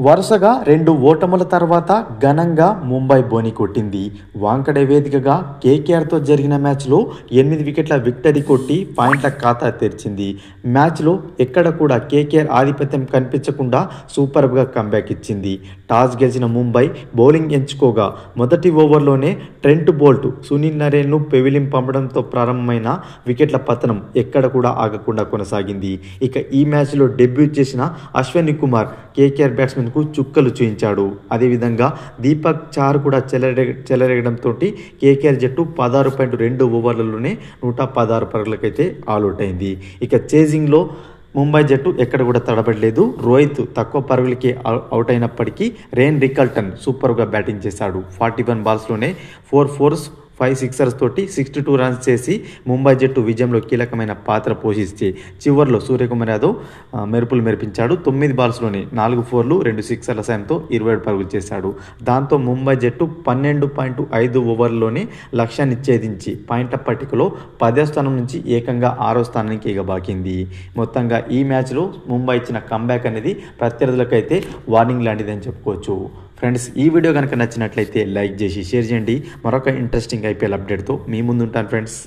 వరుసగా 2 ఓటముల తర్వాత ఘనంగా ముంబై బోని కొట్టింది. వాంకడే వేదికగా కేకేఆర్తో జరిగిన మ్యాచ్లో 8 వికెట్ల విక్టరీ కొట్టి పాయింట్ల ఖాతా తెరిచింది. మ్యాచ్లో ఎక్కడ కూడా కేకేఆర్ ఆధిపత్యం కనిపించకుండా సూపర్బ్గా కంబ్యాక్ ఇచ్చింది. టాస్ గెలిచిన ముంబై బౌలింగ్ ఎంచుకోగా మొదటి ఓవర్లోనే ట్రెంట్ బోల్ట్, సునీల్ నరేన్ను పెవిలియన్ పంపడంతో ప్రారంభమైన వికెట్ల పతనం ఎక్కడ కూడా ఆగకుండా కొనసాగింది. ఇక ఈ మ్యాచ్లో డెబ్యూట్ చేసిన అశ్విని కుమార్ కేకేఆర్ బ్యాట్స్మెన్ చుక్కలు చూయించాడు. అదేవిధంగా దీపక్ చార్ కూడా చెలరేగడంతో కేకేఆర్ జట్టు 16.2 ఓవర్లలోనే 116 పరుగులకైతే ఆల్అౌట్ అయింది. ఇక చేజింగ్లో ముంబై జట్టు ఎక్కడ కూడా తడబడలేదు. రోహిత్ తక్కువ పరుగులకి అవుట్ అయినప్పటికీ రేన్ రికల్టన్ సూపర్గా బ్యాటింగ్ చేశాడు. 41 బాల్స్లోనే 4 4s 5 6ers తోటి 62 రన్స్ చేసి ముంబై జట్టు విజయంలో కీలకమైన పాత్ర పోషిస్తే చివర్లో సూర్యకుమార్ యాదవ్ మెరుపులు మెరిపించాడు. 9 బాల్స్లోనే 4 4లు 2 6ర్ల సాయంతో 27 పరుగులు చేశాడు. దాంతో ముంబై జట్టు 12.5 ఓవర్లలోనే లక్ష్యాన్ని ఛేదించి పాయింట్ల పట్టికలో 10వ స్థానం నుంచి ఏకంగా 6వ స్థానానికి ఎగబాకింది. మొత్తంగా ఈ మ్యాచ్లో ముంబై ఇచ్చిన కంబ్యాక్ అనేది ప్రత్యర్థులకైతే వార్నింగ్ లాంటిది అని చెప్పుకోవచ్చు. ఫ్రెండ్స్, ఈ వీడియో కనుక నచ్చినట్లయితే లైక్ చేసి షేర్ చేయండి. మరొక ఇంట్రెస్టింగ్ ఐపీఎల్ అప్డేట్తో మీ ముందుంటాను ఫ్రెండ్స్.